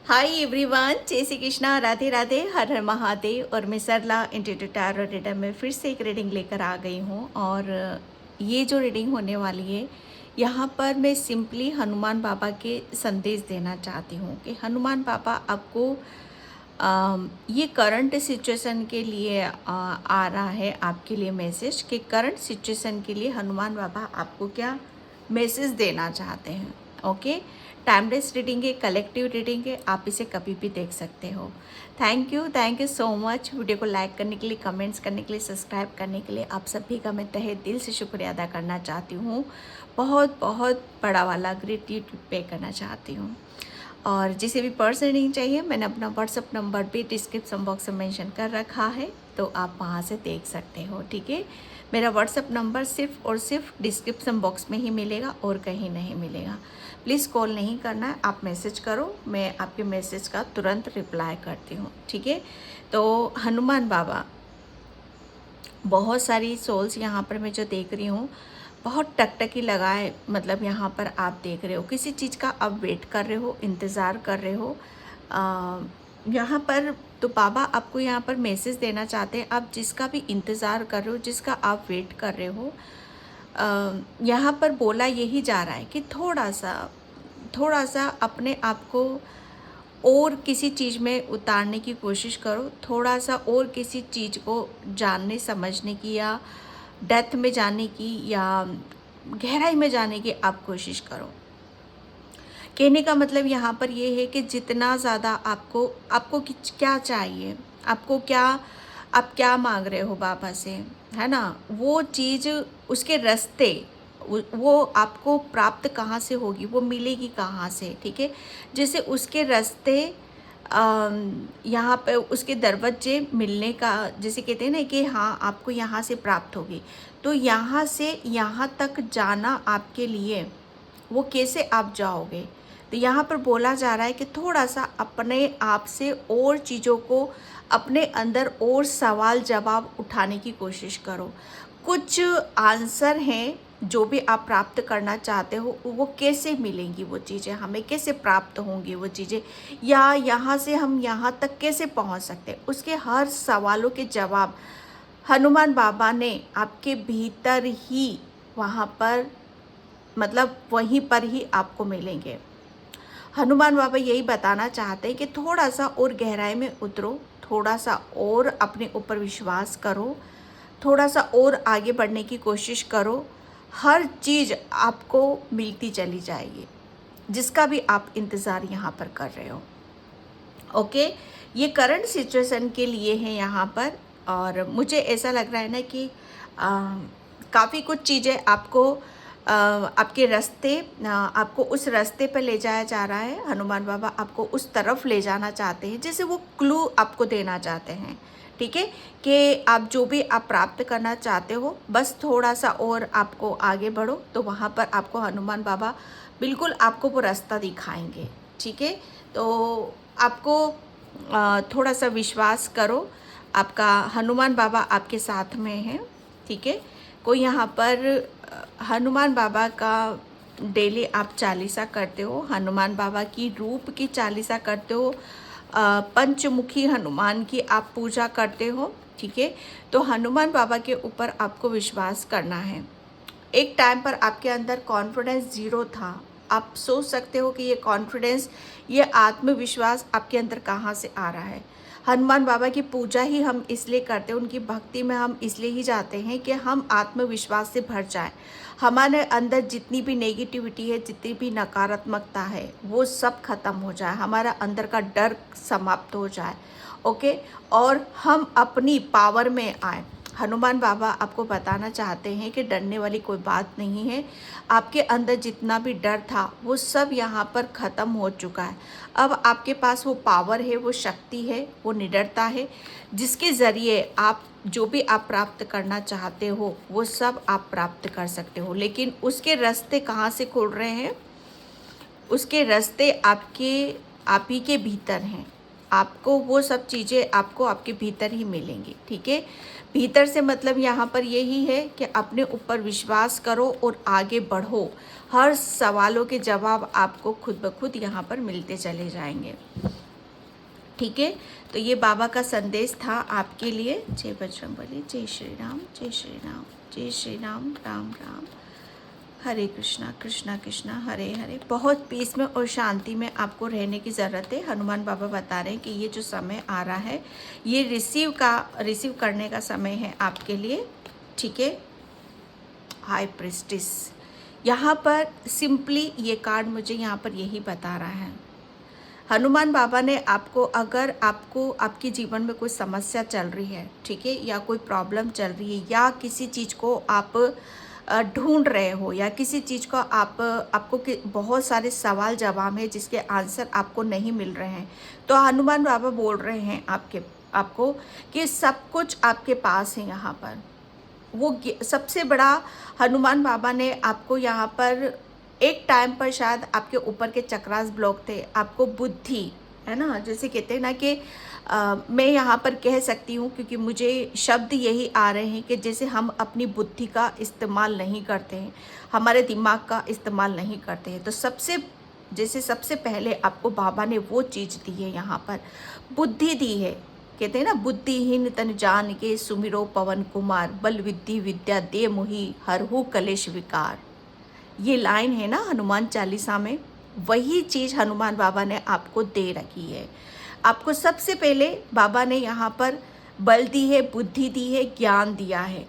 Hi everyone, जय श्री कृष्णा, राधे राधे, हर हर महादेव। और मैं सरला इंट्यूटिव टैरो रीडर में फिर से एक रीडिंग लेकर आ गई हूँ। और ये जो रीडिंग होने वाली है, यहाँ पर मैं सिंपली हनुमान बाबा के संदेश देना चाहती हूँ कि हनुमान बाबा आपको ये करंट सिचुएशन के लिए आ रहा है आपके लिए मैसेज कि करंट सिचुएशन के लिए हनुमान बाबा आपको क्या मैसेज देना चाहते हैं। ओके, टाइमलेस रीडिंग है, कलेक्टिव रीडिंग है, आप इसे कभी भी देख सकते हो। Thank you so much video को लाइक करने के लिए, कमेंट्स करने के लिए, सब्सक्राइब करने के लिए। आप सभी का मैं तहे दिल से शुक्रिया अदा करना चाहती हूँ। बहुत बहुत बड़ा वाला ग्रेटिट्यूड पे करना चाहती हूँ। और जिसे भी पर्सनल रीडिंग चाहिए, मैंने अपना व्हाट्सअप नंबर भी डिस्क्रिप्शन बॉक्स में मेंशन कर रखा है, तो आप वहाँ से देख सकते हो। ठीक है, मेरा व्हाट्सअप नंबर सिर्फ और सिर्फ डिस्क्रिप्शन बॉक्स में ही मिलेगा और कहीं नहीं मिलेगा। प्लीज़ कॉल नहीं करना है, आप मैसेज करो, मैं आपके मैसेज का तुरंत रिप्लाई करती हूँ। ठीक है, तो हनुमान बाबा, बहुत सारी सोल्स यहाँ पर मैं जो देख रही हूँ, बहुत टकटकी लगाए, मतलब यहाँ पर आप देख रहे हो किसी चीज़ का आप वेट कर रहे हो, इंतज़ार कर रहे हो। यहाँ पर तो बाबा आपको यहाँ पर मैसेज देना चाहते हैं, आप जिसका भी इंतज़ार कर रहे हो, जिसका आप वेट कर रहे हो, यहाँ पर बोला यही जा रहा है कि थोड़ा सा अपने आप को और किसी चीज़ में उतारने की कोशिश करो, थोड़ा सा और किसी चीज़ को जानने समझने की, या डेप्थ में जाने की, या गहराई में जाने की आप कोशिश करो। कहने का मतलब यहाँ पर ये है कि जितना ज़्यादा आपको क्या चाहिए, आप क्या मांग रहे हो बाबा से, है ना, वो चीज़, उसके रास्ते, वो आपको प्राप्त कहाँ से होगी, वो मिलेगी कहाँ से। ठीक है, जैसे उसके रास्ते, यहाँ पे उसके दरवाजे मिलने का, जैसे कहते हैं ना कि हाँ आपको यहाँ से प्राप्त होगी, तो यहाँ से यहाँ तक जाना आपके लिए, वो कैसे आप जाओगे। तो यहाँ पर बोला जा रहा है कि थोड़ा सा अपने आप से और चीज़ों को, अपने अंदर और सवाल जवाब उठाने की कोशिश करो। कुछ आंसर हैं जो भी आप प्राप्त करना चाहते हो, वो कैसे मिलेंगी, वो चीज़ें हमें कैसे प्राप्त होंगी, वो चीज़ें, या यहाँ से हम यहाँ तक कैसे पहुँच सकते हैं, उसके हर सवालों के जवाब हनुमान बाबा ने आपके भीतर ही, वहाँ पर, मतलब वहीं पर ही आपको मिलेंगे। हनुमान बाबा यही बताना चाहते हैं कि थोड़ा सा और गहराई में उतरो, थोड़ा सा और अपने ऊपर विश्वास करो, थोड़ा सा और आगे बढ़ने की कोशिश करो। हर चीज़ आपको मिलती चली जाएगी, जिसका भी आप इंतज़ार यहाँ पर कर रहे हो। ओके, ये करंट सिचुएशन के लिए है यहाँ पर। और मुझे ऐसा लग रहा है ना कि काफ़ी कुछ चीज़ें आपको आपके रास्ते, आपको उस रास्ते पर ले जाया जा रहा है। हनुमान बाबा आपको उस तरफ ले जाना चाहते हैं, जैसे वो क्लू आपको देना चाहते हैं। ठीक है, कि आप जो भी आप प्राप्त करना चाहते हो, बस थोड़ा सा और आपको आगे बढ़ो, तो वहाँ पर आपको हनुमान बाबा बिल्कुल आपको वो रास्ता दिखाएंगे। ठीक है, तो आपको थोड़ा सा विश्वास करो, आपका हनुमान बाबा आपके साथ में है। ठीक है, कोई यहाँ पर हनुमान बाबा का डेली आप चालीसा करते हो, हनुमान बाबा की रूप की चालीसा करते हो, पंचमुखी हनुमान की आप पूजा करते हो। ठीक है, तो हनुमान बाबा के ऊपर आपको विश्वास करना है। एक टाइम पर आपके अंदर कॉन्फिडेंस ज़ीरो था, आप सोच सकते हो कि ये कॉन्फिडेंस, ये आत्मविश्वास आपके अंदर कहाँ से आ रहा है। हनुमान बाबा की पूजा ही हम इसलिए करते हैं, उनकी भक्ति में हम इसलिए ही जाते हैं कि हम आत्मविश्वास से भर जाएं, हमारे अंदर जितनी भी नेगेटिविटी है, जितनी भी नकारात्मकता है, वो सब खत्म हो जाए, हमारा अंदर का डर समाप्त हो जाए। ओके, और हम अपनी पावर में आए। हनुमान बाबा आपको बताना चाहते हैं कि डरने वाली कोई बात नहीं है, आपके अंदर जितना भी डर था वो सब यहाँ पर ख़त्म हो चुका है। अब आपके पास वो पावर है, वो शक्ति है, वो निडरता है, जिसके ज़रिए आप जो भी आप प्राप्त करना चाहते हो वो सब आप प्राप्त कर सकते हो। लेकिन उसके रास्ते कहाँ से खुल रहे हैं, उसके रास्ते आप ही के भीतर हैं। आपको वो सब चीज़ें आपको आपके भीतर ही मिलेंगी, ठीक है। भीतर से मतलब यहाँ पर यही है कि अपने ऊपर विश्वास करो और आगे बढ़ो। हर सवालों के जवाब आपको खुद ब खुद यहाँ पर मिलते चले जाएंगे, ठीक है। तो ये बाबा का संदेश था आपके लिए। जय बजरंगबली, जय श्री राम, जय श्री राम, जय श्री राम, राम राम, हरे कृष्णा कृष्णा कृष्णा हरे हरे। बहुत पीस में और शांति में आपको रहने की ज़रूरत है। हनुमान बाबा बता रहे हैं कि ये जो समय आ रहा है ये रिसीव करने का समय है आपके लिए, ठीक है। हाई प्रेस्टिस, यहाँ पर सिंपली ये कार्ड मुझे यहाँ पर यही बता रहा है। हनुमान बाबा ने आपको, अगर आपको आपके जीवन में कोई समस्या चल रही है, ठीक है, या कोई प्रॉब्लम चल रही है, या किसी चीज़ को आप ढूंढ रहे हो, या किसी चीज़ को आपको बहुत सारे सवाल जवाब है जिसके आंसर आपको नहीं मिल रहे हैं, तो हनुमान बाबा बोल रहे हैं आपको कि सब कुछ आपके पास है। यहाँ पर वो सबसे बड़ा, हनुमान बाबा ने आपको यहाँ पर एक टाइम पर शायद आपके ऊपर के चक्रास ब्लॉक थे, आपको बुद्धि, है ना, जैसे कहते हैं ना कि मैं यहाँ पर कह सकती हूँ क्योंकि मुझे शब्द यही आ रहे हैं कि जैसे हम अपनी बुद्धि का इस्तेमाल नहीं करते हैं, हमारे दिमाग का इस्तेमाल नहीं करते हैं, तो सबसे पहले आपको बाबा ने वो चीज़ दी है, यहाँ पर बुद्धि दी है। कहते हैं ना, बुद्धिहीन तन जान के सुमिरो पवन कुमार, बल विद्धि विद्या दे मुहि हरहु कलेश विकार। ये लाइन है ना हनुमान चालीसा में, वही चीज़ हनुमान बाबा ने आपको दे रखी है। आपको सबसे पहले बाबा ने यहाँ पर बल दी है, बुद्धि दी है, ज्ञान दिया है,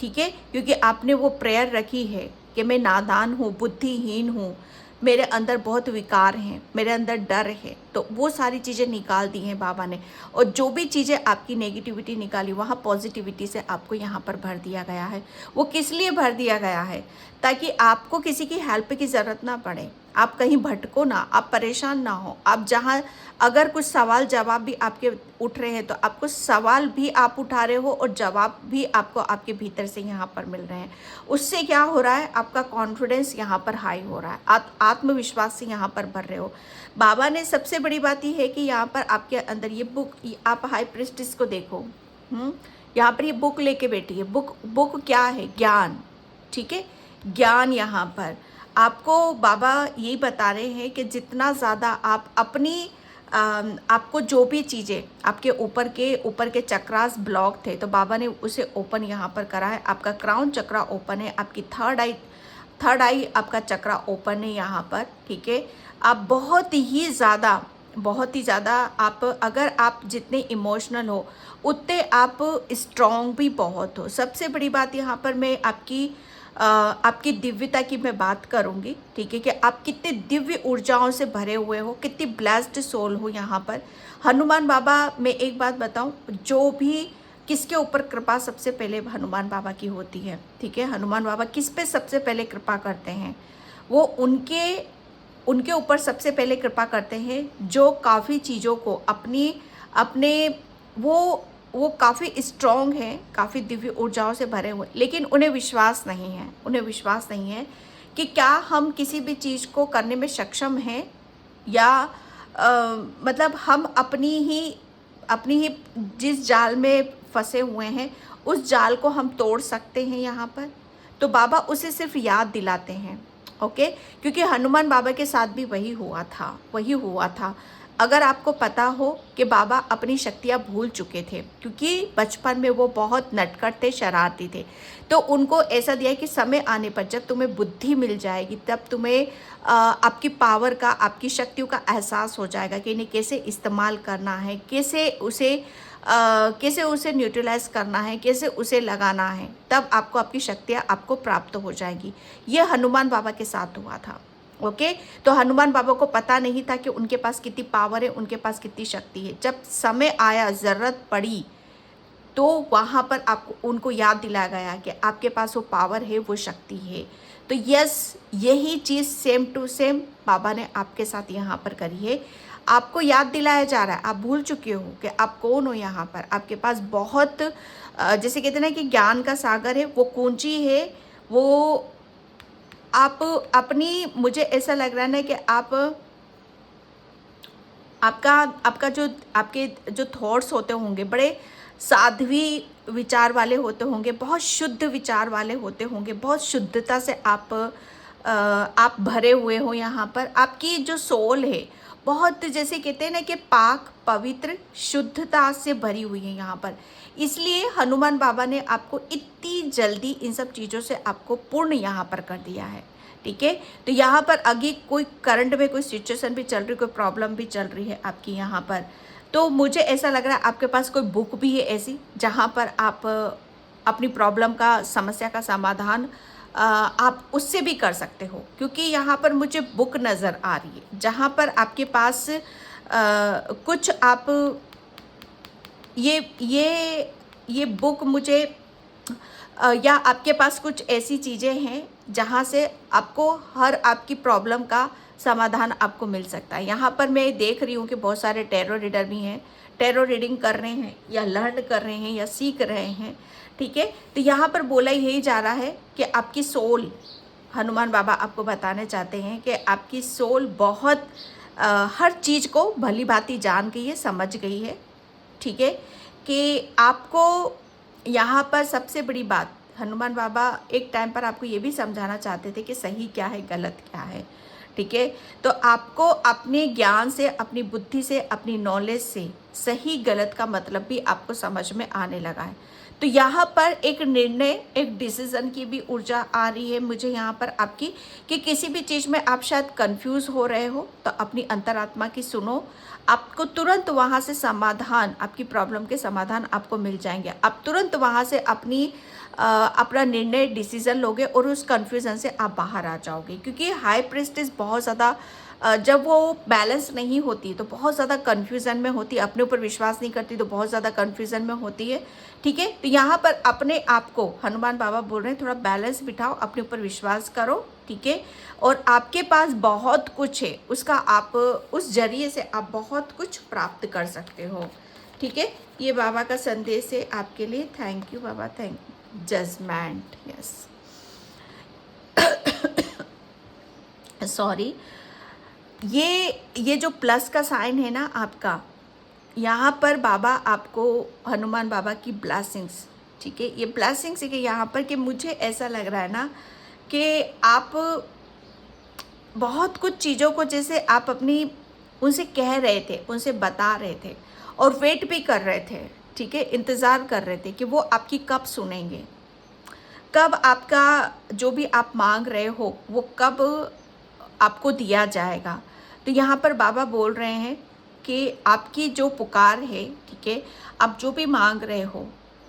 ठीक है, क्योंकि आपने वो प्रेयर रखी है कि मैं नादान हूँ, बुद्धिहीन हूँ, मेरे अंदर बहुत विकार हैं, मेरे अंदर डर है, तो वो सारी चीज़ें निकाल दी हैं बाबा ने। और जो भी चीज़ें आपकी नेगेटिविटी निकाली, वहाँ पॉजिटिविटी से आपको यहाँ पर भर दिया गया है। वो किस लिए भर दिया गया है? ताकि आपको किसी की हेल्प की ज़रूरत ना पड़े, आप कहीं भटको ना, आप परेशान ना हो। आप जहाँ अगर कुछ सवाल जवाब भी आपके उठ रहे हैं, तो आपको सवाल भी आप उठा रहे हो और जवाब भी आपको आपके भीतर से यहाँ पर मिल रहे हैं। उससे क्या हो रहा है, आपका कॉन्फिडेंस यहाँ पर हाई हो रहा है, आत्मविश्वास से यहाँ पर भर रहे हो। बाबा ने सबसे बड़ी बात ये है कि यहाँ पर आपके अंदर ये बुक, आप हाई प्रेस्टिस को देखो, यहाँ पर ये बुक लेके बैठी है। बुक क्या है? ज्ञान, ठीक है, ज्ञान। यहाँ पर आपको बाबा यही बता रहे हैं कि जितना ज़्यादा आप अपनी आपको जो भी चीज़ें आपके ऊपर के चक्रास ब्लॉक थे, तो बाबा ने उसे ओपन यहाँ पर करा है। आपका क्राउन चक्रा ओपन है, आपकी थर्ड आई आपका चक्रा ओपन है यहाँ पर, ठीक है। आप बहुत ही ज़्यादा आप, अगर आप जितने इमोशनल हो उतने आप स्ट्रॉन्ग भी बहुत हो। सबसे बड़ी बात यहाँ पर मैं आपकी दिव्यता की मैं बात करूँगी, ठीक है, कि आप कितने दिव्य ऊर्जाओं से भरे हुए हो, कितनी ब्लेस्ड सोल हो। यहाँ पर हनुमान बाबा, मैं एक बात बताऊँ, जो भी किसके ऊपर कृपा सबसे पहले हनुमान बाबा की होती है, ठीक है। हनुमान बाबा किस पे सबसे पहले कृपा करते हैं? वो उनके ऊपर सबसे पहले कृपा करते हैं जो काफ़ी चीज़ों को अपने वो काफ़ी स्ट्रॉन्ग हैं, काफ़ी दिव्य ऊर्जाओं से भरे हुए, लेकिन उन्हें विश्वास नहीं है कि क्या हम किसी भी चीज़ को करने में सक्षम हैं, या मतलब हम अपनी ही जिस जाल में फंसे हुए हैं उस जाल को हम तोड़ सकते हैं यहाँ पर। तो बाबा उसे सिर्फ याद दिलाते हैं, ओके, क्योंकि हनुमान बाबा के साथ भी वही हुआ था। अगर आपको पता हो कि बाबा अपनी शक्तियाँ भूल चुके थे, क्योंकि बचपन में वो बहुत नटखट थे, शरारती थे, तो उनको ऐसा दिया कि समय आने पर जब तुम्हें बुद्धि मिल जाएगी, तब तुम्हें आपकी पावर का, आपकी शक्तियों का एहसास हो जाएगा कि इन्हें कैसे इस्तेमाल करना है, कैसे उसे न्यूट्रलाइज करना है, कैसे उसे लगाना है, तब आपको आपकी शक्तियाँ आपको प्राप्त हो जाएगी। ये हनुमान बाबा के साथ हुआ था, ओके। तो हनुमान बाबा को पता नहीं था कि उनके पास कितनी पावर है, उनके पास कितनी शक्ति है। जब समय आया, ज़रूरत पड़ी, तो वहाँ पर आपको उनको याद दिलाया गया कि आपके पास वो पावर है, वो शक्ति है। तो यस, यही चीज़ सेम टू सेम बाबा ने आपके साथ यहाँ पर करी है। आपको याद दिलाया जा रहा है, आप भूल चुके हो कि आप कौन हो। यहाँ पर आपके पास बहुत जैसे कहते हैं ना कि ज्ञान का सागर है, वो कुंजी है, वो आप अपनी, मुझे ऐसा लग रहा है ना कि आप आपका आपका जो आपके जो थॉट्स होते होंगे बड़े साध्वी विचार वाले होते होंगे, बहुत शुद्ध विचार वाले होते होंगे, बहुत शुद्धता से आप भरे हुए हो। यहाँ पर आपकी जो सोल है बहुत, जैसे कहते हैं ना कि पाक पवित्र शुद्धता से भरी हुई है यहाँ पर। इसलिए हनुमान बाबा ने आपको इतनी जल्दी इन सब चीज़ों से आपको पूर्ण यहाँ पर कर दिया है। ठीक है, तो यहाँ पर आगे कोई करंट में कोई सिचुएशन भी चल रही, कोई प्रॉब्लम भी चल रही है आपकी यहाँ पर, तो मुझे ऐसा लग रहा है आपके पास कोई बुक भी है ऐसी जहाँ पर आप अपनी प्रॉब्लम का, समस्या का समाधान आप उससे भी कर सकते हो। क्योंकि यहाँ पर मुझे बुक नज़र आ रही है जहाँ पर आपके पास कुछ आप ये बुक मुझे या आपके पास कुछ ऐसी चीज़ें हैं जहाँ से आपको हर आपकी प्रॉब्लम का समाधान आपको मिल सकता है। यहाँ पर मैं देख रही हूँ कि बहुत सारे टैरो रीडर भी हैं, टैरो रीडिंग कर रहे हैं या लर्न कर रहे हैं या सीख रहे हैं। ठीक है, तो यहाँ पर बोला यही जा रहा है कि आपकी सोल, हनुमान बाबा आपको बताने चाहते हैं कि आपकी सोल बहुत हर चीज़ को भली भांति जान गई है, समझ गई है। ठीक है, कि आपको यहाँ पर सबसे बड़ी बात, हनुमान बाबा एक टाइम पर आपको ये भी समझाना चाहते थे कि सही क्या है गलत क्या है। ठीक है, तो आपको अपने ज्ञान से, अपनी बुद्धि से, अपनी नॉलेज से सही गलत का मतलब भी आपको समझ में आने लगा है। तो यहाँ पर एक निर्णय, एक डिसीज़न की भी ऊर्जा आ रही है मुझे यहाँ पर आपकी, कि किसी भी चीज़ में आप शायद कंफ्यूज हो रहे हो तो अपनी अंतरात्मा की सुनो, आपको तुरंत वहाँ से समाधान, आपकी प्रॉब्लम के समाधान आपको मिल जाएंगे। आप तुरंत वहाँ से अपना निर्णय, डिसीज़न लोगे और उस कन्फ्यूज़न से आप बाहर आ जाओगे। क्योंकि हाई प्रीस्टेस बहुत ज़्यादा जब वो बैलेंस नहीं होती तो बहुत ज़्यादा कन्फ्यूज़न में होती है, अपने ऊपर विश्वास नहीं करती तो बहुत ज़्यादा कन्फ्यूज़न में होती है। ठीक है, तो यहाँ पर अपने आप को हनुमान बाबा बोल रहे हैं थोड़ा बैलेंस बिठाओ, अपने ऊपर विश्वास करो। ठीक है, और आपके पास बहुत कुछ है, उसका आप उस जरिए से आप बहुत कुछ प्राप्त कर सकते हो। ठीक है, ये बाबा का संदेश है आपके लिए। Thank you Baba, thank you. Judgement, yes, sorry, ये जो प्लस का साइन है ना आपका, यहाँ पर बाबा आपको, हनुमान बाबा की ब्लेसिंग्स, ठीक है, ये ब्लेसिंग्स है कि यहाँ पर कि मुझे ऐसा लग रहा है ना कि आप बहुत कुछ चीज़ों को जैसे आप अपनी उनसे कह रहे थे, उनसे बता रहे थे और वेट भी कर रहे थे। ठीक है, इंतज़ार कर रहे थे कि वो आपकी कब सुनेंगे, कब आपका जो भी आप मांग रहे हो वो कब आपको दिया जाएगा। तो यहाँ पर बाबा बोल रहे हैं कि आपकी जो पुकार है, ठीक है, आप जो भी मांग रहे हो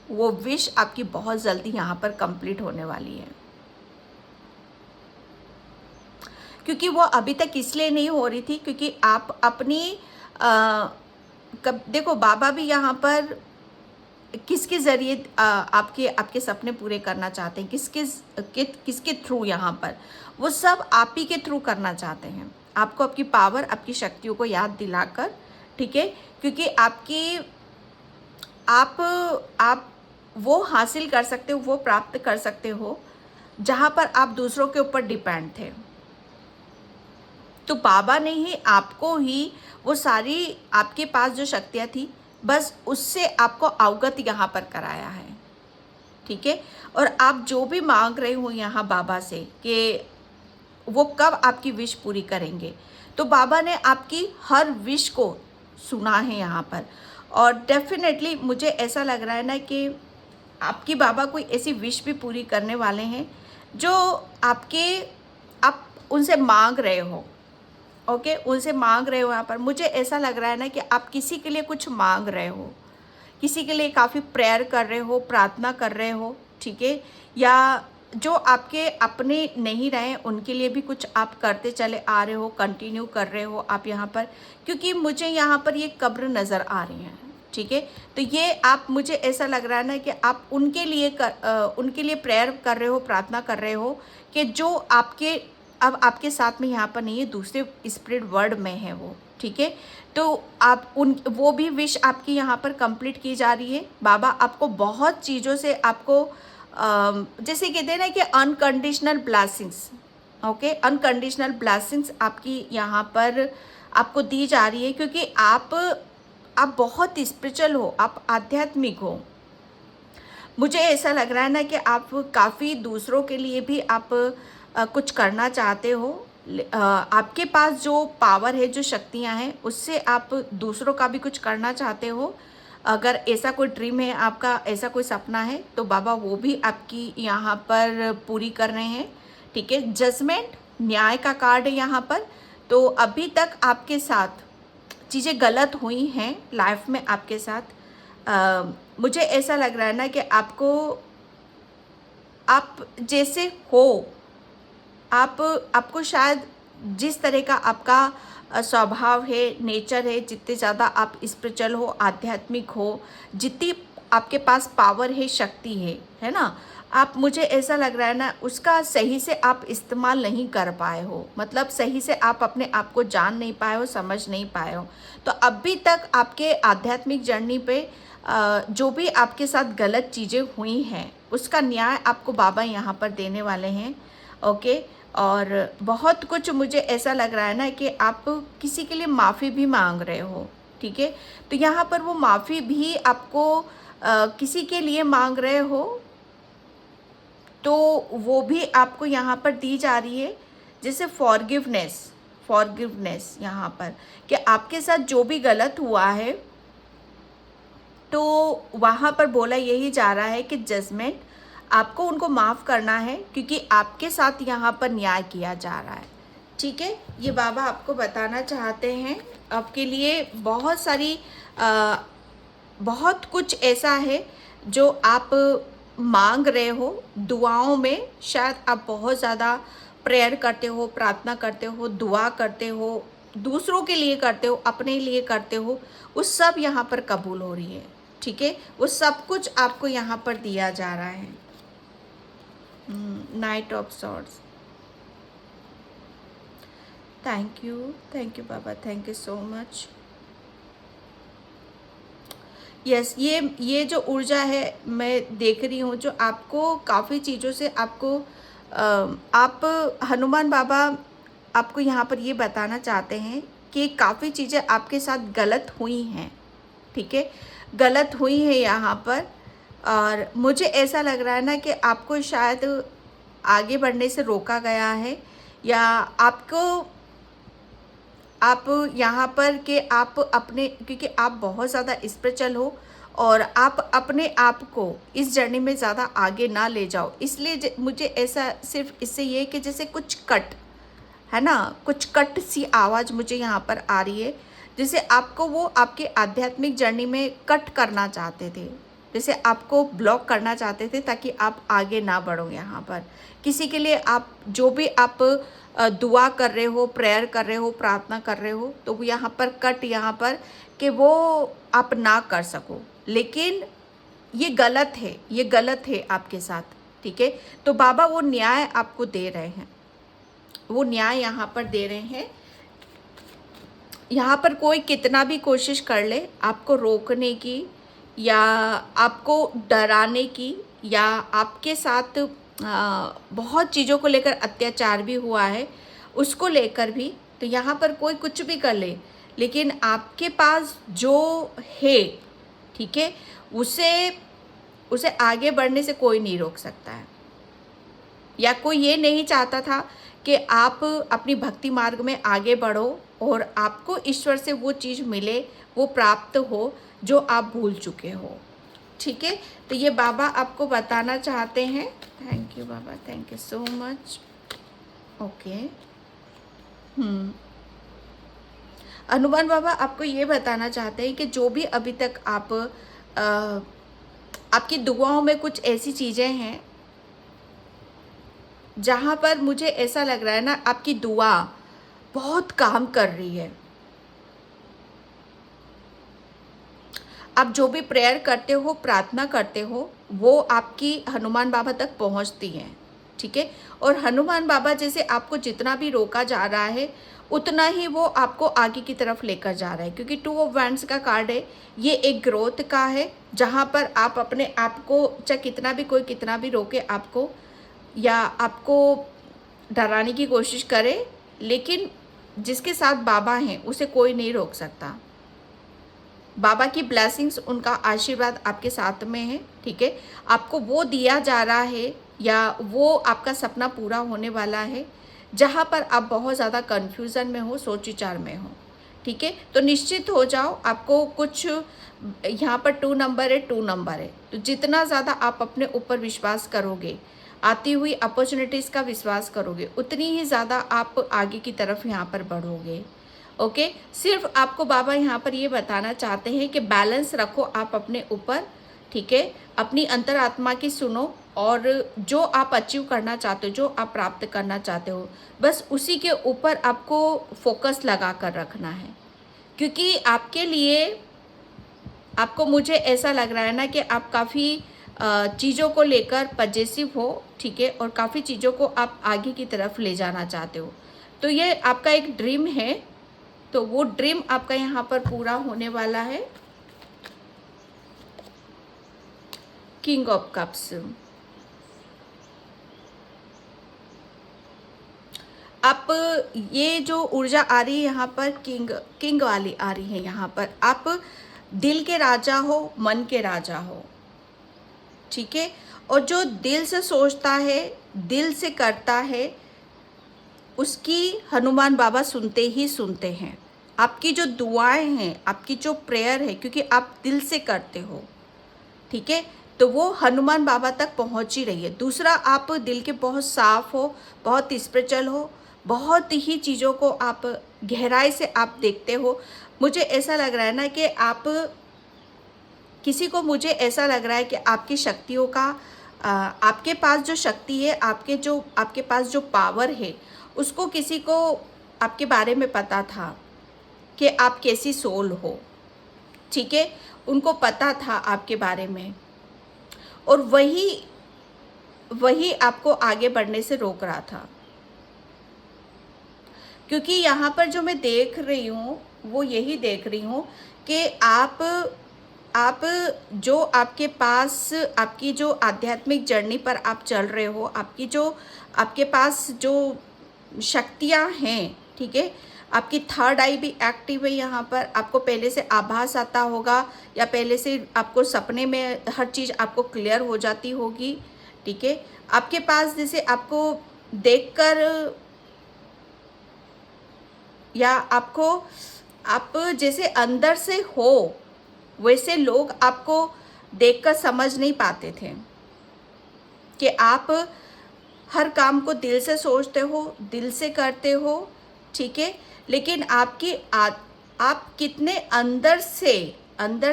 वो विश आपकी बहुत जल्दी यहाँ पर कंप्लीट होने वाली है। क्योंकि वो अभी तक इसलिए नहीं हो रही थी क्योंकि आप अपनी देखो बाबा भी यहाँ पर किसके ज़रिए आपके सपने पूरे करना चाहते हैं, किसके थ्रू, यहाँ पर वो सब आप ही के थ्रू करना चाहते हैं। आपको आपकी पावर, आपकी शक्तियों को याद दिलाकर, ठीक है, क्योंकि आप वो हासिल कर सकते हो, वो प्राप्त कर सकते हो जहाँ पर आप दूसरों के ऊपर डिपेंड थे। तो बाबा ने ही आपको ही वो सारी आपके पास जो शक्तियाँ थी बस उससे आपको अवगत यहाँ पर कराया है। ठीक है, और आप जो भी मांग रहे हो यहाँ बाबा से कि वो कब आपकी विश पूरी करेंगे, तो बाबा ने आपकी हर विश को सुना है यहाँ पर। और डेफिनेटली मुझे ऐसा लग रहा है ना कि आपकी बाबा कोई ऐसी विश भी पूरी करने वाले हैं जो आप उनसे मांग रहे हो। ओके, उनसे मांग रहे हो। यहाँ पर मुझे ऐसा लग रहा है ना कि आप किसी के लिए कुछ मांग रहे हो, किसी के लिए काफ़ी प्रेयर कर रहे हो, प्रार्थना कर रहे हो। ठीक है, या जो आपके अपने नहीं रहे उनके लिए भी कुछ आप करते चले आ रहे हो, कंटिन्यू कर रहे हो आप यहाँ पर, क्योंकि मुझे यहाँ पर ये कब्र नज़र आ रही हैं। ठीक है, तो ये आप, मुझे ऐसा लग रहा है ना कि आप उनके लिए प्रेयर कर रहे हो, प्रार्थना कर रहे हो कि जो अब आपके साथ में यहाँ पर नहीं है, दूसरे स्पिरिट वर्ल्ड में है वो। ठीक है, तो आप वो भी विश आपकी यहाँ पर कंप्लीट की जा रही है। बाबा आपको बहुत चीज़ों से आपको जैसे कहते हैं ना कि unconditional blessings, okay, unconditional blessings आपकी यहाँ पर आपको दी जा रही है, क्योंकि आप बहुत स्पिरिचुअल हो, आप आध्यात्मिक हो। मुझे ऐसा लग रहा है ना कि आप काफ़ी दूसरों के लिए भी आप कुछ करना चाहते हो। आपके पास जो पावर है, जो शक्तियां हैं, उससे आप दूसरों का भी कुछ करना चाहते हो। अगर ऐसा कोई ड्रीम है आपका, ऐसा कोई सपना है, तो बाबा वो भी आपकी यहाँ पर पूरी कर रहे हैं। ठीक है, जजमेंट, न्याय का कार्ड है यहाँ पर। तो अभी तक आपके साथ चीज़ें गलत हुई हैं लाइफ में आपके साथ। मुझे ऐसा लग रहा है ना कि आप जैसे हो, आपको शायद जिस तरह का आपका स्वभाव है, नेचर है, जितने ज़्यादा आप स्पिरिचुअल हो, आध्यात्मिक हो, जितनी आपके पास पावर है, शक्ति है ना, आप, मुझे ऐसा लग रहा है ना, उसका सही से आप इस्तेमाल नहीं कर पाए हो। मतलब सही से आप अपने आप को जान नहीं पाए हो, समझ नहीं पाए हो। तो अभी तक आपके आध्यात्मिक जर्नी पे जो भी आपके साथ गलत चीज़ें हुई हैं, उसका न्याय आपको बाबा यहाँ पर देने वाले हैं। ओके, और बहुत कुछ मुझे ऐसा लग रहा है ना कि आप किसी के लिए माफ़ी भी मांग रहे हो। ठीक है, तो यहाँ पर वो माफ़ी भी आपको किसी के लिए मांग रहे हो, तो वो भी आपको यहाँ पर दी जा रही है। जैसे फॉरगिवनेस यहाँ पर, कि आपके साथ जो भी गलत हुआ है, तो वहाँ पर बोला यही जा रहा है कि जजमेंट, आपको उनको माफ़ करना है, क्योंकि आपके साथ यहाँ पर न्याय किया जा रहा है। ठीक है, ये बाबा आपको बताना चाहते हैं। आपके लिए बहुत कुछ ऐसा है जो आप मांग रहे हो दुआओं में। शायद आप बहुत ज़्यादा प्रेयर करते हो, प्रार्थना करते हो, दुआ करते हो, दूसरों के लिए करते हो, अपने लिए करते हो, वो सब यहाँ पर कबूल हो रही है। ठीक है, वो सब कुछ आपको यहाँ पर दिया जा रहा है। Night of swords, thank you Baba, thank you so much. Yes, ये जो ऊर्जा है मैं देख रही हूँ, जो आपको काफ़ी चीज़ों से आपको आप, हनुमान बाबा आपको यहाँ पर ये बताना चाहते हैं कि काफ़ी चीज़ें आपके साथ गलत हुई हैं। ठीक है, गलत हुई है यहाँ पर, और मुझे ऐसा लग रहा है ना कि आपको शायद आगे बढ़ने से रोका गया है, या आप यहाँ पर कि आप अपने, क्योंकि आप बहुत ज़्यादा स्पिरिचुअल हो और आप अपने आप को इस जर्नी में ज़्यादा आगे ना ले जाओ, इसलिए मुझे ऐसा सिर्फ इससे ये कि जैसे कुछ कट है ना, कुछ कट सी आवाज़ मुझे यहाँ पर आ रही है, जैसे आपको वो आपके आध्यात्मिक जर्नी में कट करना चाहते थे, जैसे आपको ब्लॉक करना चाहते थे ताकि आप आगे ना बढ़ो। यहाँ पर किसी के लिए आप जो भी आप दुआ कर रहे हो, प्रेयर कर रहे हो, प्रार्थना कर रहे हो, तो वो यहाँ पर कट, यहाँ पर कि वो आप ना कर सको, लेकिन ये गलत है, ये गलत है आपके साथ। ठीक है, तो बाबा वो न्याय आपको दे रहे हैं, वो न्याय यहाँ पर दे रहे हैं। यहाँ पर कोई कितना भी कोशिश कर ले आपको रोकने की, या आपको डराने की, या आपके साथ बहुत चीज़ों को लेकर अत्याचार भी हुआ है, उसको लेकर भी, तो यहाँ पर कोई कुछ भी कर ले, लेकिन आपके पास जो है, ठीक है, उसे आगे बढ़ने से कोई नहीं रोक सकता है। या कोई ये नहीं चाहता था कि आप अपनी भक्ति मार्ग में आगे बढ़ो और आपको ईश्वर से वो चीज़ मिले, वो प्राप्त हो जो आप भूल चुके हो। ठीक है, तो ये बाबा आपको बताना चाहते हैं। Thank you Baba, thank you so much. Okay, Hanuman Baba आपको ये बताना चाहते हैं कि जो भी अभी तक आपकी दुआओं में कुछ ऐसी चीज़ें हैं जहाँ पर मुझे ऐसा लग रहा है ना, आपकी दुआ बहुत काम कर रही है। आप जो भी प्रेयर करते हो, प्रार्थना करते हो, वो आपकी हनुमान बाबा तक पहुँचती हैं। ठीक है, और हनुमान बाबा जैसे आपको जितना भी रोका जा रहा है, उतना ही वो आपको आगे की तरफ लेकर जा रहा है, क्योंकि 2 ऑफ वैंड्स का कार्ड है। ये एक ग्रोथ का है, जहाँ पर आप अपने आप को, चाहे कितना भी कोई कितना भी रोके आपको, या आपको डराने की कोशिश करे, लेकिन जिसके साथ बाबा हैं उसे कोई नहीं रोक सकता। बाबा की ब्लेसिंग्स, उनका आशीर्वाद आपके साथ में है, ठीक है। आपको वो दिया जा रहा है या वो आपका सपना पूरा होने वाला है जहाँ पर आप बहुत ज़्यादा कन्फ्यूज़न में हो, सोच विचार में हो, ठीक है। तो निश्चित हो जाओ, आपको कुछ यहाँ पर 2 नंबर है, 2 नंबर है। तो जितना ज़्यादा आप अपने ऊपर विश्वास करोगे, आती हुई अपॉर्चुनिटीज़ का विश्वास करोगे, उतनी ही ज़्यादा आप आगे की तरफ यहाँ पर बढ़ोगे। ओके, सिर्फ आपको बाबा यहाँ पर ये बताना चाहते हैं कि बैलेंस रखो आप अपने ऊपर, ठीक है। अपनी अंतरात्मा की सुनो और जो आप अचीव करना चाहते हो, जो आप प्राप्त करना चाहते हो, बस उसी के ऊपर आपको फोकस लगा कर रखना है। क्योंकि आपके लिए, आपको, मुझे ऐसा लग रहा है ना कि आप काफ़ी चीज़ों को लेकर पजेसिव हो, ठीक है, और काफ़ी चीज़ों को आप आगे की तरफ ले जाना चाहते हो। तो ये आपका एक ड्रीम है, तो वो ड्रीम आपका यहाँ पर पूरा होने वाला है। किंग ऑफ कप्स, आप ये जो ऊर्जा आ रही है यहाँ पर किंग वाली आ रही है। यहाँ पर आप दिल के राजा हो, मन के राजा हो, ठीक है। और जो दिल से सोचता है, दिल से करता है, उसकी हनुमान बाबा सुनते ही सुनते हैं। आपकी जो दुआएं हैं, आपकी जो प्रेयर है, क्योंकि आप दिल से करते हो, ठीक है, तो वो हनुमान बाबा तक पहुंच ही रही है। दूसरा, आप दिल के बहुत साफ हो, बहुत स्पिरिचुअल हो, बहुत ही चीज़ों को आप गहराई से आप देखते हो। मुझे ऐसा लग रहा है ना कि आप किसी को, मुझे ऐसा लग रहा है कि आपकी शक्तियों का, आपके पास जो शक्ति है, आपके पास जो पावर है, उसको किसी को आपके बारे में पता था कि आप कैसी सोल हो, ठीक है। उनको पता था आपके बारे में, और वही आपको आगे बढ़ने से रोक रहा था। क्योंकि यहाँ पर जो मैं देख रही हूँ, वो यही देख रही हूँ कि आप जो आपके पास, आपकी जो आध्यात्मिक जर्नी पर आप चल रहे हो, आपके पास जो शक्तियाँ हैं, ठीक है, आपकी थर्ड आई भी एक्टिव है। यहाँ पर आपको पहले से आभास आता होगा, या पहले से आपको सपने में हर चीज़ आपको क्लियर हो जाती होगी, ठीक है। आपके पास जैसे आपको देखकर, या आप जैसे अंदर से हो, वैसे लोग आपको देखकर समझ नहीं पाते थे कि आप हर काम को दिल से सोचते हो, दिल से करते हो, ठीक है। लेकिन आप कितने अंदर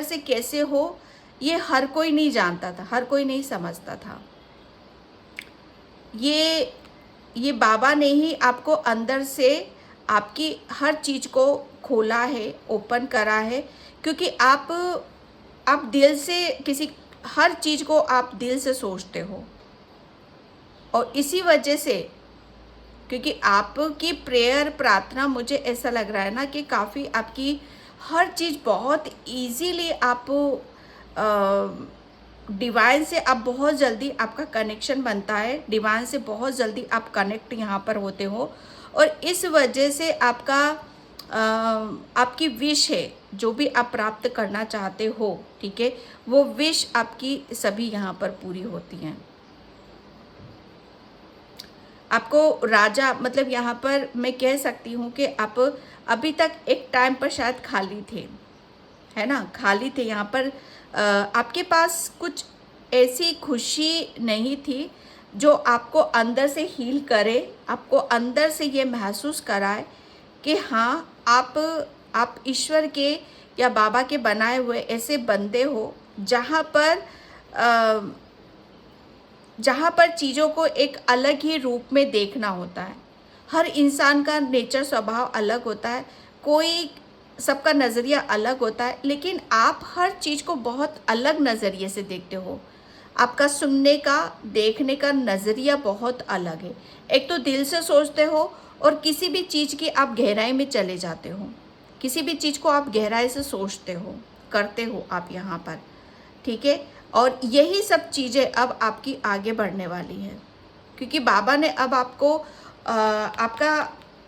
से कैसे हो, ये हर कोई नहीं जानता था, हर कोई नहीं समझता था। ये बाबा ने ही आपको अंदर से आपकी हर चीज़ को खोला है, ओपन करा है। क्योंकि आप दिल से हर चीज़ को आप दिल से सोचते हो, और इसी वजह से, क्योंकि आपकी प्रेयर, प्रार्थना, मुझे ऐसा लग रहा है ना कि काफ़ी आपकी हर चीज़ बहुत इजीली, आप डिवाइन से आप बहुत जल्दी, आपका कनेक्शन बनता है डिवाइन से, बहुत जल्दी आप कनेक्ट यहाँ पर होते हो। और इस वजह से आपकी विश है, जो भी आप प्राप्त करना चाहते हो, ठीक है, वो विश आपकी सभी यहाँ पर पूरी होती हैं। आपको राजा, मतलब यहाँ पर मैं कह सकती हूँ कि आप अभी तक एक टाइम पर शायद खाली थे, है ना, खाली थे। यहाँ पर आपके पास कुछ ऐसी खुशी नहीं थी जो आपको अंदर से हील करे, आपको अंदर से ये महसूस कराए कि हाँ, आप ईश्वर के या बाबा के बनाए हुए ऐसे बंदे हो जहाँ पर चीज़ों को एक अलग ही रूप में देखना होता है। हर इंसान का नेचर, स्वभाव अलग होता है, सबका नज़रिया अलग होता है, लेकिन आप हर चीज़ को बहुत अलग नज़रिए से देखते हो। आपका सुनने का, देखने का नज़रिया बहुत अलग है। एक तो दिल से सोचते हो, और किसी भी चीज़ की आप गहराई में चले जाते हो, किसी भी चीज़ को आप गहराई से सोचते हो, करते हो आप यहाँ पर, ठीक है। और यही सब चीज़ें अब आपकी आगे बढ़ने वाली है, क्योंकि बाबा ने अब आपको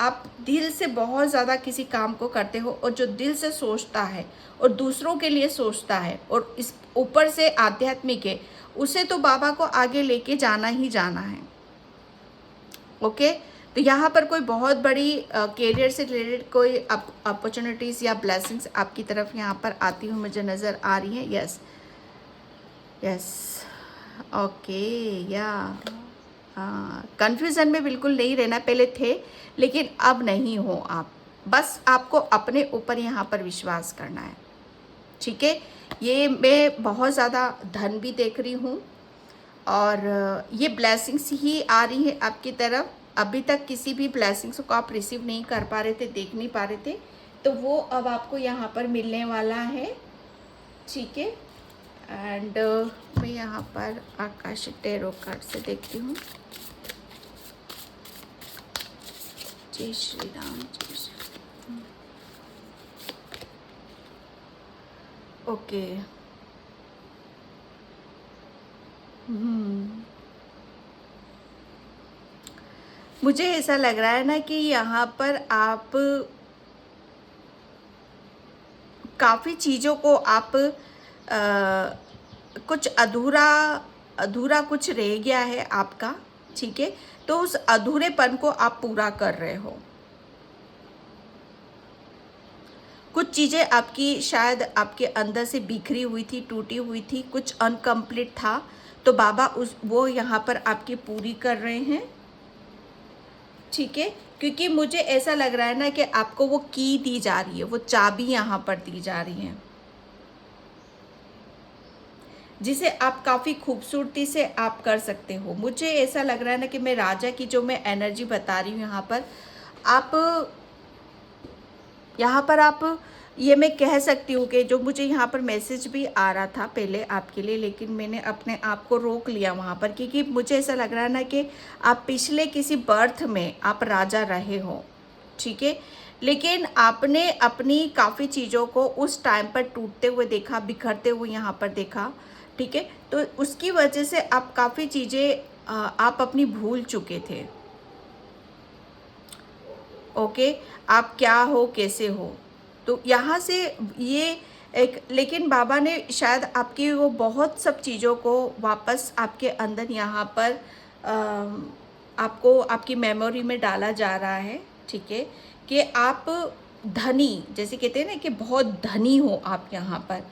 आप दिल से बहुत ज़्यादा किसी काम को करते हो, और जो दिल से सोचता है और दूसरों के लिए सोचता है और इस ऊपर से आध्यात्मिक है, उसे तो बाबा को आगे लेके जाना ही जाना है। ओके, तो यहाँ पर कोई बहुत बड़ी करियर से रिलेटेड कोई अपॉर्चुनिटीज़ या ब्लेसिंग्स आपकी तरफ यहाँ पर आती हुई मुझे नज़र आ रही हैं। यस यस, ओके, या हाँ, कन्फ्यूज़न में बिल्कुल नहीं रहना, पहले थे लेकिन अब नहीं हो आप। बस आपको अपने ऊपर यहाँ पर विश्वास करना है, ठीक है। ये मैं बहुत ज़्यादा धन भी देख रही हूँ, और ये ब्लेसिंग्स ही आ रही है आपकी तरफ। अभी तक किसी भी ब्लेसिंग्स को आप रिसीव नहीं कर पा रहे थे, देख नहीं पा रहे थे, तो वो अब आपको यहाँ पर मिलने वाला है, ठीक है। एंड मैं यहाँ पर आकाशिक टैरो कार्ड से देखती हूँ। जय श्री राम, जय श्री। ओके, मुझे ऐसा लग रहा है ना कि यहाँ पर आप काफ़ी चीज़ों को आप कुछ अधूरा कुछ रह गया है आपका, ठीक है। तो उस अधूरेपन को आप पूरा कर रहे हो। कुछ चीज़ें आपकी शायद आपके अंदर से बिखरी हुई थी, टूटी हुई थी, कुछ अनकम्प्लीट था, तो बाबा वो यहाँ पर आपकी पूरी कर रहे हैं, ठीक है। क्योंकि मुझे ऐसा लग रहा है ना कि आपको वो की दी जा रही है, वो चाबी यहाँ पर दी जा रही है, जिसे आप काफ़ी खूबसूरती से आप कर सकते हो। मुझे ऐसा लग रहा है ना कि मैं राजा की जो मैं एनर्जी बता रही हूँ यहाँ पर आप ये मैं कह सकती हूँ कि जो मुझे यहाँ पर मैसेज भी आ रहा था पहले आपके लिए, लेकिन मैंने अपने आप को रोक लिया वहाँ पर, क्योंकि मुझे ऐसा लग रहा है ना कि आप पिछले किसी बर्थ में आप राजा रहे हो, ठीक है। लेकिन आपने अपनी काफ़ी चीज़ों को उस टाइम पर टूटते हुए देखा, बिखरते हुए यहाँ पर देखा, ठीक है। तो उसकी वजह से आप काफ़ी चीज़ें आप अपनी भूल चुके थे। ओके, आप क्या हो, कैसे हो, तो यहाँ से ये एक, लेकिन बाबा ने शायद आपकी वो बहुत सब चीज़ों को वापस आपके अंदर यहाँ पर आपको आपकी मेमोरी में डाला जा रहा है, ठीक है। कि आप धनी, जैसे कहते हैं ना कि बहुत धनी हो आप यहाँ पर।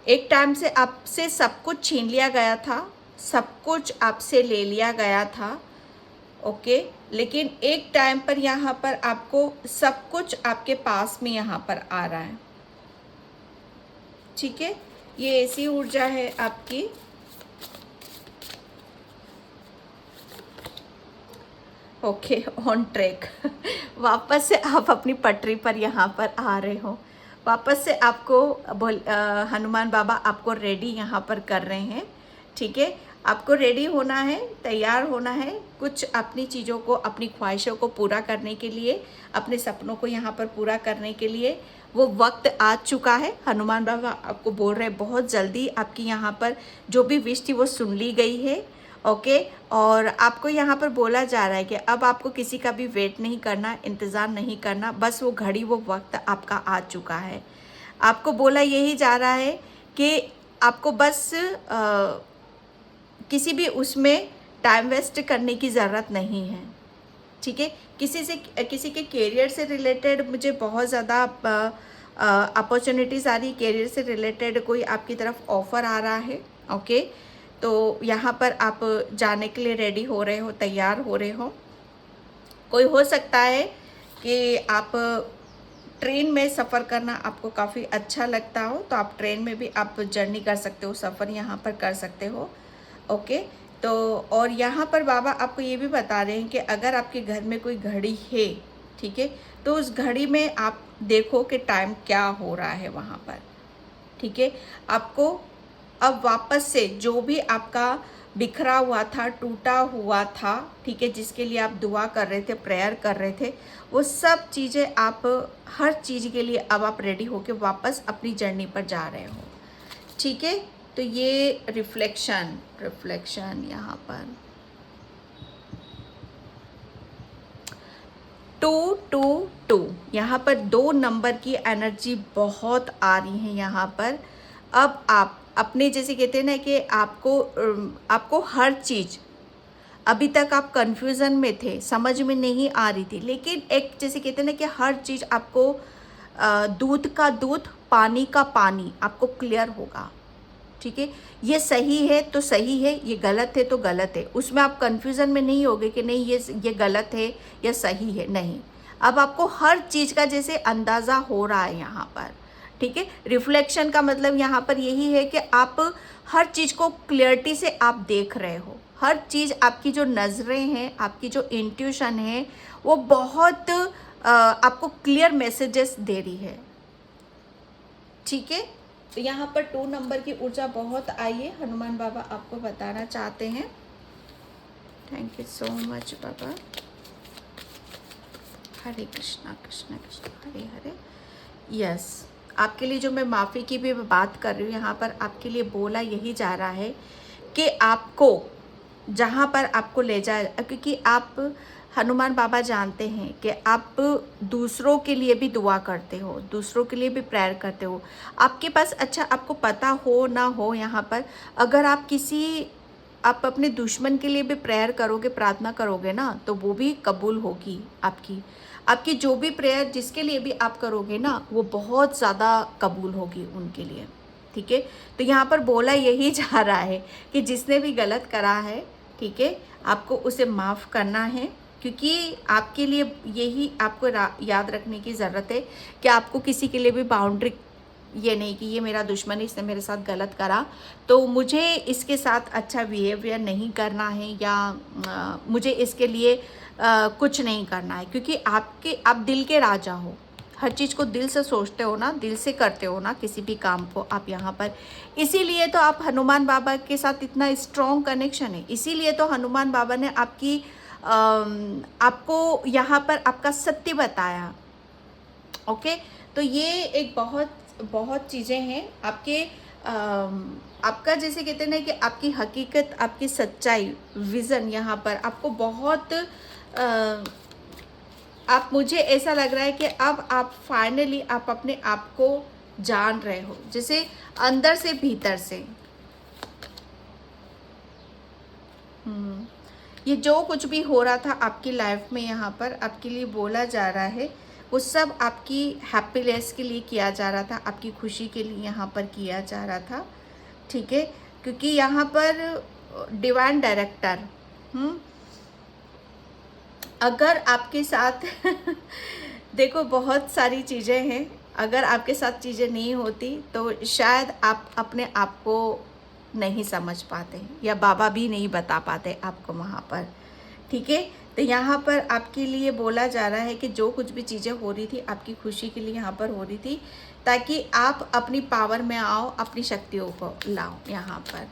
एक टाइम से आपसे सब कुछ छीन लिया गया था, सब कुछ आपसे ले लिया गया था, ओके। लेकिन एक टाइम पर यहाँ पर आपको सब कुछ आपके पास में यहाँ पर आ रहा है, ठीक है। ये ऐसी ऊर्जा है आपकी। ओके, ऑन ट्रैक वापस से आप अपनी पटरी पर यहाँ पर आ रहे हो। वापस से आपको हनुमान बाबा आपको रेडी यहाँ पर कर रहे हैं, ठीक है। आपको रेडी होना है, तैयार होना है, कुछ अपनी चीज़ों को, अपनी ख्वाहिशों को पूरा करने के लिए, अपने सपनों को यहाँ पर पूरा करने के लिए वो वक्त आ चुका है। हनुमान बाबा आपको बोल रहे हैं बहुत जल्दी आपकी यहाँ पर जो भी विश थी वो सुन ली गई है, ओके। और आपको यहाँ पर बोला जा रहा है कि अब आपको किसी का भी वेट नहीं करना, इंतज़ार नहीं करना, बस वो घड़ी, वो वक्त आपका आ चुका है। आपको बोला यही जा रहा है कि आपको बस किसी भी उसमें टाइम वेस्ट करने की ज़रूरत नहीं है, ठीक है। किसी के करियर से रिलेटेड मुझे बहुत ज़्यादा अपॉर्चुनिटीज़ आ रही, करियर से रिलेटेड कोई आपकी तरफ ऑफ़र आ रहा है, ओके। तो यहाँ पर आप जाने के लिए रेडी हो रहे हो, तैयार हो रहे हो। कोई हो सकता है कि आप ट्रेन में सफ़र करना आपको काफ़ी अच्छा लगता हो, तो आप ट्रेन में भी आप जर्नी कर सकते हो, सफ़र यहाँ पर कर सकते हो, ओके। तो और यहाँ पर बाबा आपको ये भी बता रहे हैं कि अगर आपके घर में कोई घड़ी है, ठीक है, तो उस घड़ी में आप देखो कि टाइम क्या हो रहा है वहाँ पर, ठीक है। आपको अब वापस से जो भी आपका बिखरा हुआ था, टूटा हुआ था, ठीक है, जिसके लिए आप दुआ कर रहे थे, प्रेयर कर रहे थे, वो सब चीज़ें आप हर चीज़ के लिए अब आप रेडी होके वापस अपनी जर्नी पर जा रहे हो, ठीक है। तो ये रिफ्लेक्शन यहाँ पर 222 यहाँ पर 2 नंबर की एनर्जी बहुत आ रही है यहाँ पर। अब आप अपने जैसे कहते हैं ना कि आपको हर चीज़, अभी तक आप कंफ्यूजन में थे, समझ में नहीं आ रही थी, लेकिन एक जैसे कहते हैं ना कि हर चीज़ आपको दूध का दूध, पानी का पानी आपको क्लियर होगा। ठीक है, ये सही है तो सही है, ये गलत है तो गलत है, उसमें आप कंफ्यूजन में नहीं होगे कि नहीं ये गलत है या सही है, नहीं। अब आपको हर चीज़ का जैसे अंदाज़ा हो रहा है यहाँ पर। ठीक है, रिफ्लेक्शन का मतलब यहाँ पर यही है कि आप हर चीज़ को क्लियरिटी से आप देख रहे हो। हर चीज़, आपकी जो नज़रें हैं, आपकी जो इंट्यूशन है, वो बहुत आपको क्लियर मैसेजेस दे रही है। ठीक है, तो यहाँ पर 2 नंबर की ऊर्जा बहुत आई है, हनुमान बाबा आपको बताना चाहते हैं। Thank you so much Baba. Hare Krishna Krishna Krishna Hare Hare. Yes, आपके लिए जो मैं माफ़ी की भी बात कर रही हूँ, यहाँ पर आपके लिए बोला यही जा रहा है कि आपको जहाँ पर आपको ले जाए, क्योंकि आप हनुमान बाबा जानते हैं कि आप दूसरों के लिए भी दुआ करते हो, दूसरों के लिए भी प्रेयर करते हो। आपके पास, अच्छा आपको पता हो ना हो, यहाँ पर अगर आप अपने दुश्मन के लिए भी प्रेयर करोगे, प्रार्थना करोगे ना, तो वो भी कबूल होगी। आपकी जो भी प्रेयर जिसके लिए भी आप करोगे ना, वो बहुत ज़्यादा कबूल होगी उनके लिए। ठीक है, तो यहाँ पर बोला यही जा रहा है कि जिसने भी गलत करा है, ठीक है, आपको उसे माफ़ करना है, क्योंकि आपके लिए यही आपको याद रखने की ज़रूरत है कि आपको किसी के लिए भी बाउंड्री, ये नहीं कि ये मेरा दुश्मन है, इसने मेरे साथ गलत करा तो मुझे इसके साथ अच्छा बिहेवियर नहीं करना है, या मुझे इसके लिए कुछ नहीं करना है, क्योंकि आप दिल के राजा हो। हर चीज़ को दिल से सोचते हो ना, दिल से करते हो ना, किसी भी काम को आप यहाँ पर। इसीलिए तो आप हनुमान बाबा के साथ इतना स्ट्रॉन्ग कनेक्शन है, इसीलिए तो हनुमान बाबा ने आपको यहाँ पर आपका सत्य बताया। ओके, तो ये एक बहुत चीज़ें हैं आपका जैसे कहते हैं ना कि आपकी हकीकत, आपकी सच्चाई, विज़न यहाँ पर आपको बहुत मुझे ऐसा लग रहा है कि अब आप फाइनली आप अपने आप को जान रहे हो, जैसे अंदर से भीतर से। ये जो कुछ भी हो रहा था आपकी लाइफ में, यहाँ पर आपके लिए बोला जा रहा है, वो सब आपकी हैप्पीनेस के लिए किया जा रहा था, आपकी खुशी के लिए यहाँ पर किया जा रहा था। ठीक है, क्योंकि यहाँ पर डिवाइन डायरेक्टर अगर आपके साथ देखो बहुत सारी चीज़ें हैं, अगर आपके साथ चीज़ें नहीं होती तो शायद आप अपने आप को नहीं समझ पाते, या बाबा भी नहीं बता पाते आपको वहाँ पर। ठीक है, तो यहाँ पर आपके लिए बोला जा रहा है कि जो कुछ भी चीज़ें हो रही थी आपकी खुशी के लिए यहाँ पर हो रही थी, ताकि आप अपनी पावर में आओ, अपनी शक्तियों को लाओ यहाँ पर।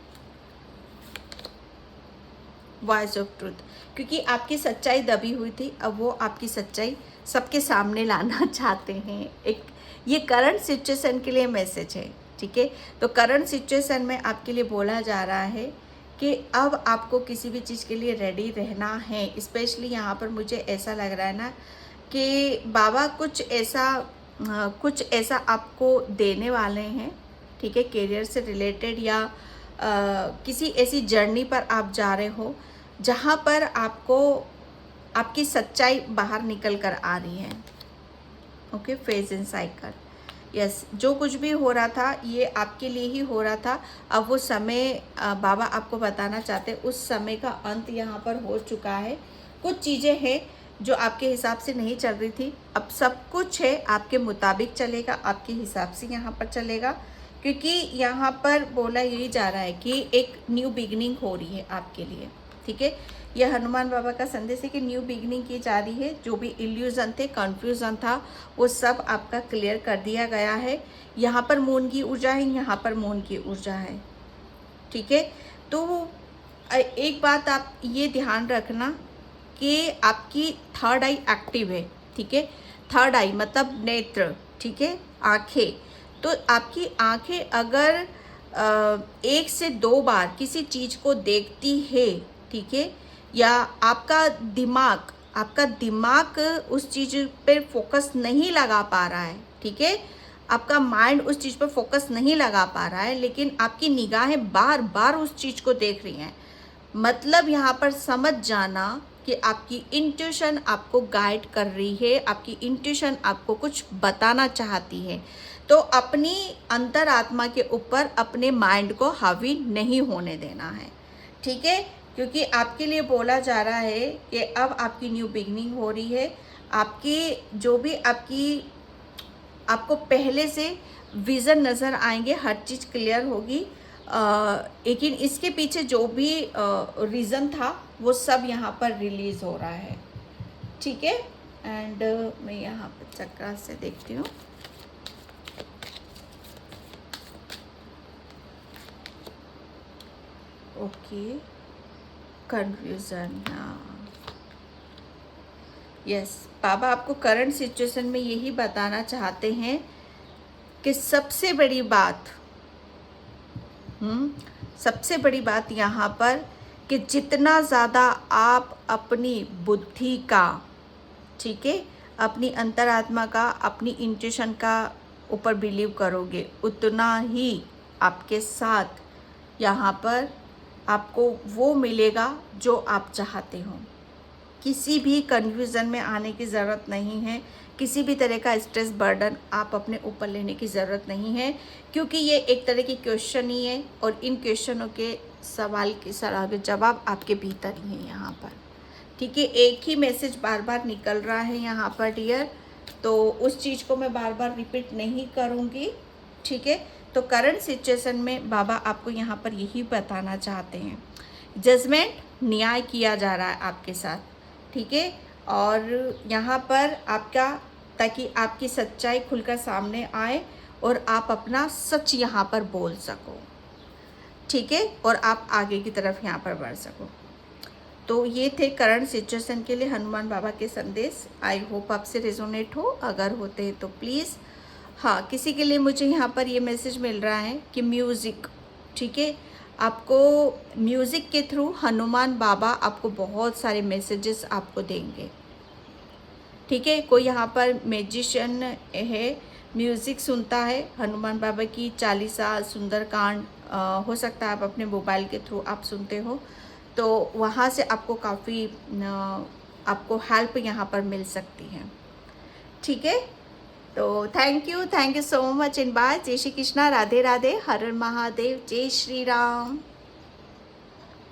वॉइस ऑफ ट्रूथ, क्योंकि आपकी सच्चाई दबी हुई थी, अब वो आपकी सच्चाई सबके सामने लाना चाहते हैं। एक ये करंट सिचुएशन के लिए मैसेज है। ठीक है, तो करंट सिचुएशन में आपके लिए बोला जा रहा है कि अब आपको किसी भी चीज़ के लिए रेडी रहना है। स्पेशली यहाँ पर मुझे ऐसा लग रहा है ना कि बाबा कुछ ऐसा आपको देने वाले हैं। ठीक है, करियर से रिलेटेड या किसी ऐसी जर्नी पर आप जा रहे हो जहाँ पर आपको आपकी सच्चाई बाहर निकल कर आ रही है। Okay, phase in cycle. Yes, जो कुछ भी हो रहा था ये आपके लिए ही हो रहा था। अब वो समय बाबा आपको बताना चाहते, उस समय का अंत यहाँ पर हो चुका है। कुछ चीज़ें हैं जो आपके हिसाब से नहीं चल रही थी, अब सब कुछ है आपके मुताबिक चलेगा, आपके हिसाब से यहाँ पर चलेगा, क्योंकि यहाँ पर बोला यही जा रहा है कि एक न्यू बिगिनिंग हो रही है आपके लिए। ठीक है, यह हनुमान बाबा का संदेश है कि न्यू बिगिनिंग की जा रही है। जो भी इल्यूजन थे, कंफ्यूजन था, वो सब आपका क्लियर कर दिया गया है। यहाँ पर मून की ऊर्जा है, यहाँ पर मून की ऊर्जा है। ठीक है, तो एक बात आप ये ध्यान रखना कि आपकी थर्ड आई एक्टिव है। ठीक है, थर्ड आई मतलब नेत्र। ठीक है, आँखें। तो आपकी आँखें अगर 1 से 2 बार किसी चीज़ को देखती है, ठीक है, या आपका दिमाग आपका दिमाग उस चीज़ पे फोकस नहीं लगा पा रहा है, ठीक है, आपका माइंड उस चीज़ पर फोकस नहीं लगा पा रहा है, लेकिन आपकी निगाहें बार बार उस चीज़ को देख रही हैं। मतलब यहाँ पर समझ जाना कि आपकी इंट्यूशन आपको गाइड कर रही है, आपकी इंट्यूशन आपको कुछ बताना चाहती है। तो अपनी अंतरात्मा के ऊपर अपने माइंड को हावी नहीं होने देना है, ठीक है, क्योंकि आपके लिए बोला जा रहा है कि अब आपकी न्यू बिगनिंग हो रही है। आपकी जो भी आपको पहले से विज़न नज़र आएंगे, हर चीज़ क्लियर होगी। लेकिन इसके पीछे जो भी रीज़न था वो सब यहाँ पर रिलीज़ हो रहा है, ठीक है। एंड मैं यहाँ पर चक्रा से देखती हूँ। ओके, कन्फ्यूज़न, हाँ, यस, बाबा आपको करंट सिचुएशन में यही बताना चाहते हैं कि सबसे बड़ी बात, सबसे बड़ी बात यहाँ पर कि जितना ज़्यादा आप अपनी बुद्धि का, ठीक है, अपनी अंतरात्मा का, अपनी इंट्यूशन का ऊपर बिलीव करोगे, उतना ही आपके साथ यहाँ पर आपको वो मिलेगा जो आप चाहते हो। किसी भी कन्फ्यूज़न में आने की ज़रूरत नहीं है, किसी भी तरह का स्ट्रेस बर्डन आप अपने ऊपर लेने की ज़रूरत नहीं है, क्योंकि ये एक तरह की क्वेश्चन ही है और इन क्वेश्चनों के सवाल के जवाब आपके भीतर ही हैं यहाँ पर, ठीक है। एक ही मैसेज बार बार निकल रहा है यहाँ पर डियर, तो उस चीज़ को मैं बार बार रिपीट नहीं करूँगी, ठीक है। तो करंट सिचुएशन में बाबा आपको यहाँ पर यही बताना चाहते हैं, जजमेंट, न्याय किया जा रहा है आपके साथ, ठीक है, और यहाँ पर आपका, ताकि आपकी सच्चाई खुलकर सामने आए और आप अपना सच यहाँ पर बोल सको, ठीक है, और आप आगे की तरफ यहाँ पर बढ़ सको। तो ये थे करंट सिचुएशन के लिए हनुमान बाबा के संदेश। आई होप आपसे रेजोनेट हो, अगर होते हैं तो प्लीज़। हाँ, किसी के लिए मुझे यहाँ पर ये मैसेज मिल रहा है कि म्यूज़िक, ठीक है, आपको म्यूज़िक के थ्रू हनुमान बाबा आपको बहुत सारे मैसेजेस आपको देंगे, ठीक है। कोई यहाँ पर मैजिशियन है, म्यूज़िक सुनता है, हनुमान बाबा की चालीसा, सुंदरकांड, हो सकता है आप अपने मोबाइल के थ्रू आप सुनते हो, तो वहाँ से आपको काफ़ी आपको हेल्प यहाँ पर मिल सकती है, ठीक है। तो thank you so much in by. जय श्री कृष्णा, राधे राधे, हर हर महादेव, जय श्री राम।